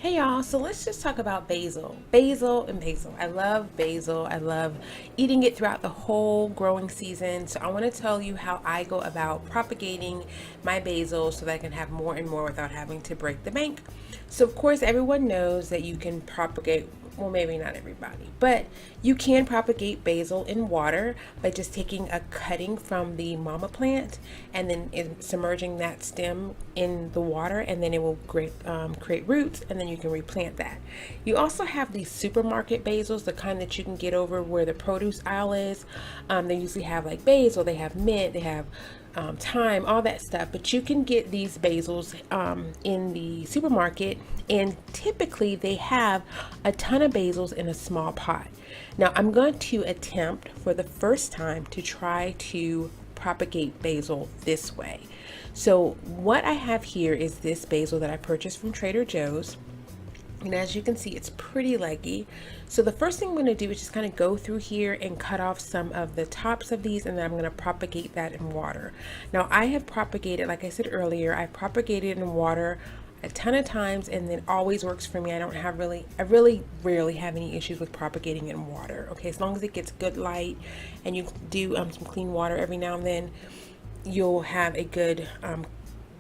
Hey y'all, so let's just talk about basil. Basil and basil. I love basil. I love eating it throughout the whole growing season. So I want to tell you how I go about propagating my basil so that I can have more and more without having to break the bank. So of course everyone knows that you can propagate, well, maybe not everybody, but you can propagate basil in water by just taking a cutting from the mama plant and then submerging that stem in the water, and then it will create roots, and then you can replant that. You also have these supermarket basils, the kind that you can get over where the produce aisle is. They usually have like basil, they have mint, they have thyme, all that stuff. But you can get these basils in the supermarket, and typically they have a ton of basils in a small pot. Now, I'm going to attempt for the first time to try to propagate basil this way. So, what I have here is this basil that I purchased from Trader Joe's. And as you can see, it's pretty leggy. So the first thing I'm going to do is just kind of go through here and cut off some of the tops of these, and then I'm going to propagate that in water. Now I have propagated, like I said earlier, I've propagated in water a ton of times, and it always works for me. I really rarely have any issues with propagating in water. Okay, as long as it gets good light and you do some clean water every now and then, you'll have a good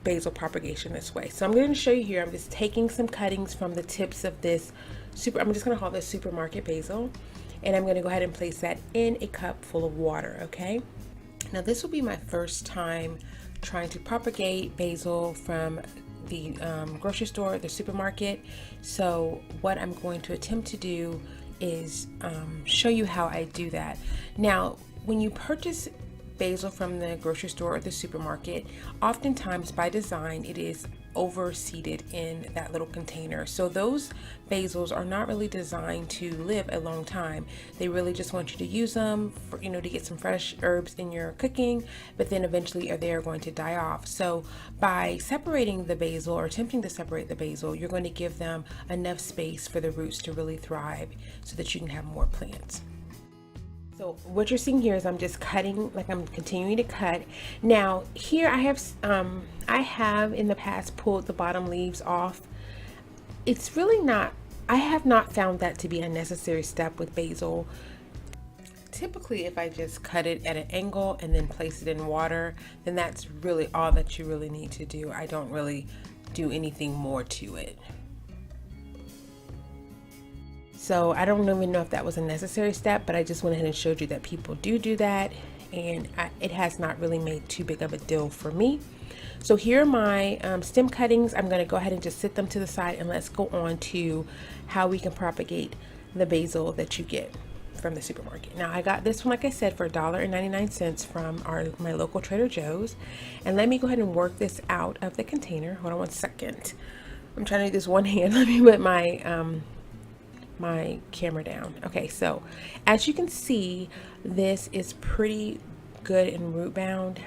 basil propagation this way. So I'm going to show you here. I'm just taking some cuttings from the tips of this I'm just going to call this supermarket basil, and I'm going to go ahead and place that in a cup full of water. Okay, now this will be my first time trying to propagate basil from the grocery store, the supermarket. So what I'm going to attempt to do is show you how I do that. Now, when you purchase basil from the grocery store or the supermarket, oftentimes by design it is overseeded in that little container. So those basils are not really designed to live a long time. They really just want you to use them for, to get some fresh herbs in your cooking, but then eventually they are going to die off. So by separating the basil or attempting to separate the basil, you're going to give them enough space for the roots to really thrive so that you can have more plants. So what you're seeing here is I'm just cutting, like I'm continuing to cut. Now here I have in the past pulled the bottom leaves off. It's really not, I have not found that to be a necessary step with basil. Typically if I just cut it at an angle and then place it in water, then that's really all that you really need to do. I don't really do anything more to it. So I don't even know if that was a necessary step, but I just went ahead and showed you that people do that, and it has not really made too big of a deal for me. So here are my stem cuttings. I'm going to go ahead and just set them to the side, and let's go on to how we can propagate the basil that you get from the supermarket. Now I got this one, like I said, for $1.99 from my local Trader Joe's. And let me go ahead and work this out of the container. Hold on one second. I'm trying to do this one hand. Let me put my camera down. Okay, so as you can see, this is pretty good and root bound,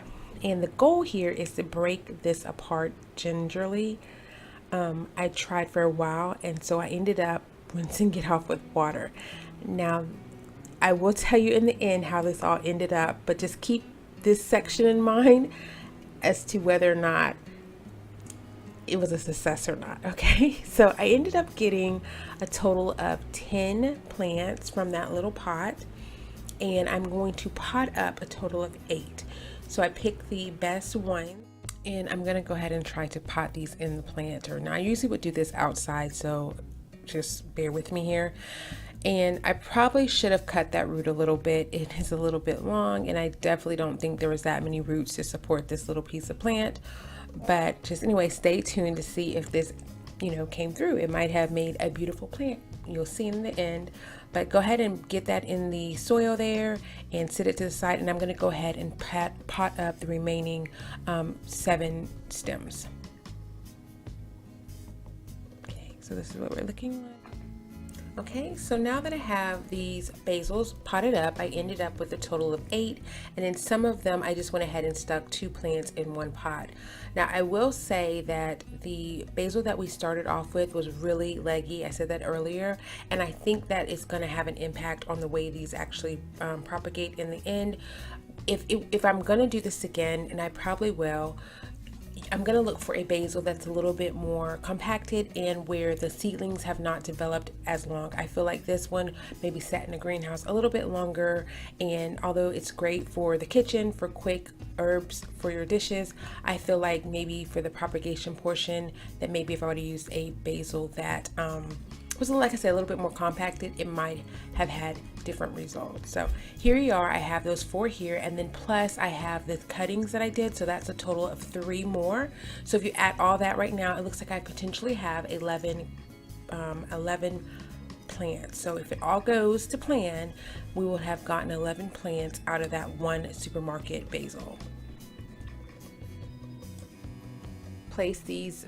and the goal here is to break this apart gingerly. I tried for a while, and so I ended up rinsing it off with water. Now I will tell you in the end how this all ended up, but just keep this section in mind as to whether or not it was a success or not. Okay, so I ended up getting a total of 10 plants from that little pot, and I'm going to pot up a total of 8. So I picked the best one, and I'm going to go ahead and try to pot these in the planter. Now I usually would do this outside, so just bear with me here. And I probably should have cut that root a little bit. It is a little bit long, and I definitely don't think there was that many roots to support this little piece of plant. But just anyway, stay tuned to see if this came through. It might have made a beautiful plant. You'll see in the end. But go ahead and get that in the soil there and set it to the side, and I'm going to go ahead and pot up the remaining 7 stems. Okay, so this is what we're looking like. Okay, so now that I have these basils potted up, I ended up with a total of 8, and then some of them I just went ahead and stuck 2 plants in one pot. Now I will say that the basil that we started off with was really leggy. I said that earlier, and I think that it's going to have an impact on the way these actually propagate in the end. If I'm going to do this again, and I probably will, I'm gonna look for a basil that's a little bit more compacted and where the seedlings have not developed as long. I feel like this one maybe sat in a greenhouse a little bit longer, and although it's great for the kitchen, for quick herbs for your dishes, I feel like maybe for the propagation portion that maybe if I would have used a basil that was, like I said, a little bit more compacted, it might have had different results. So here you are, I have those 4 here, and then plus I have the cuttings that I did, so that's a total of 3 more. So if you add all that right now, it looks like I potentially have 11 plants. So if it all goes to plan, we will have gotten 11 plants out of that one supermarket basil. Place these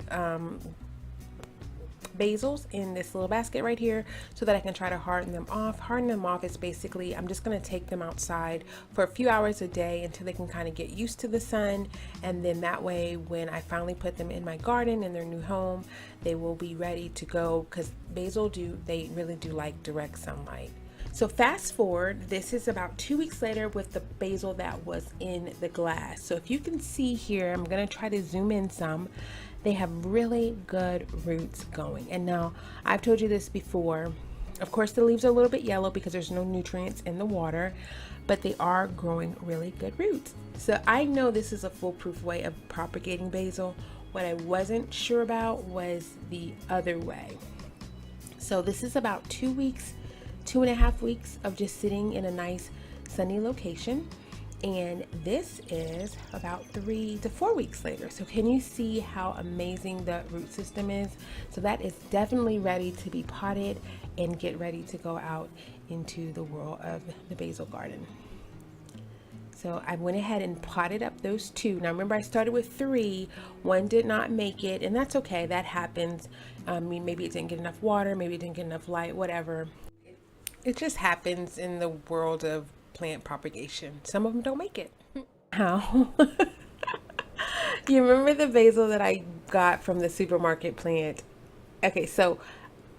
basils in this little basket right here so that I can try to harden them off. Harden them off is basically, I'm just going to take them outside for a few hours a day until they can kind of get used to the sun, and then that way when I finally put them in my garden in their new home, they will be ready to go, because basil they really do like direct sunlight. So fast forward, this is about 2 weeks later with the basil that was in the glass. So if you can see here, I'm going to try to zoom in some. They have really good roots going. And now, I've told you this before, of course the leaves are a little bit yellow because there's no nutrients in the water, but they are growing really good roots. So I know this is a foolproof way of propagating basil. What I wasn't sure about was the other way. So this is about 2 weeks, 2.5 weeks of just sitting in a nice sunny location. And this is about 3 to 4 weeks later. So can you see how amazing the root system is? So that is definitely ready to be potted and get ready to go out into the world of the basil garden. So I went ahead and potted up those 2. Now remember, I started with 3. 1 did not make it, and that's okay. That happens. Maybe it didn't get enough water, maybe it didn't get enough light, whatever. It just happens in the world of plant propagation. Some of them don't make it. How? You remember the basil that I got from the supermarket plant? Okay, so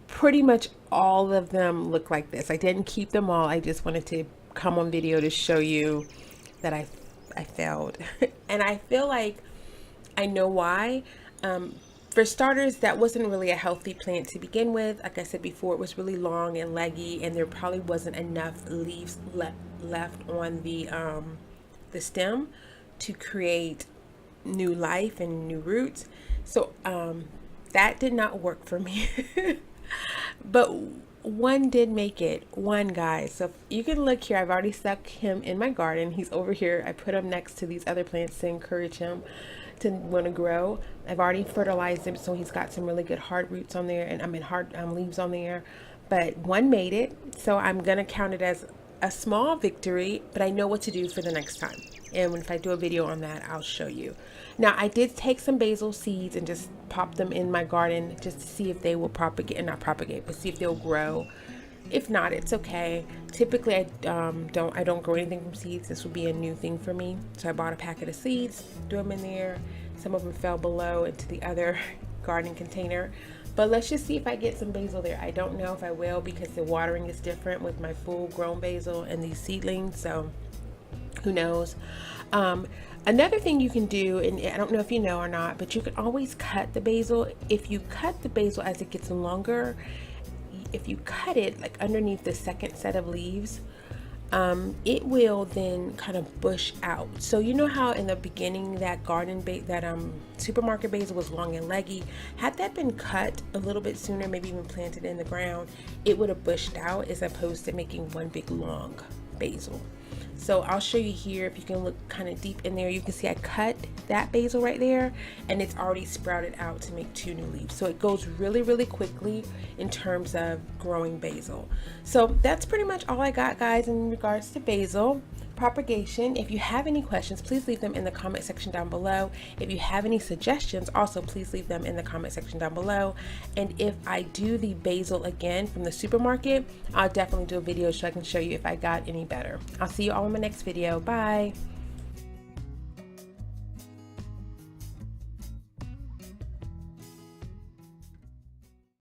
pretty much all of them look like this. I didn't keep them all. I just wanted to come on video to show you that I failed. And I feel like I know why. For starters, that wasn't really a healthy plant to begin with. Like I said before, it was really long and leggy, and there probably wasn't enough leaves left on the stem to create new life and new roots. So that did not work for me. But 1 did make it. 1, guys. So you can look here. I've already stuck him in my garden. He's over here. I put him next to these other plants to encourage him to want to grow. I've already fertilized him, so he's got some really good hard roots on there, and hard leaves on there. But 1 made it, so I'm gonna count it as a small victory, but I know what to do for the next time. And if I do a video on that, I'll show you. Now, I did take some basil seeds and just pop them in my garden just to see if they will propagate, not propagate, but see if they'll grow. If not, it's okay. Typically, I don't grow anything from seeds. This would be a new thing for me. So I bought a packet of seeds, threw them in there. Some of them fell below into the other garden container. But let's just see if I get some basil there. I don't know if I will, because the watering is different with my full grown basil and these seedlings. So who knows? Another thing you can do, and I don't know if you know or not, but you can always cut the basil. If you cut the basil as it gets longer, if you cut it like underneath the second set of leaves, it will then kind of bush out. So you know how in the beginning that supermarket basil was long and leggy? Had that been cut a little bit sooner, maybe even planted in the ground, it would have bushed out as opposed to making one big long basil. So I'll show you here. If you can look kind of deep in there, you can see I cut that basil right there, and it's already sprouted out to make 2 new leaves. So it goes really, really quickly in terms of growing basil. So that's pretty much all I got, guys, in regards to basil propagation. If you have any questions, please leave them in the comment section down below. If you have any suggestions, also please leave them in the comment section down below. And if I do the basil again from the supermarket, I'll definitely do a video so I can show you if I got any better. I'll see you all in my next video. Bye.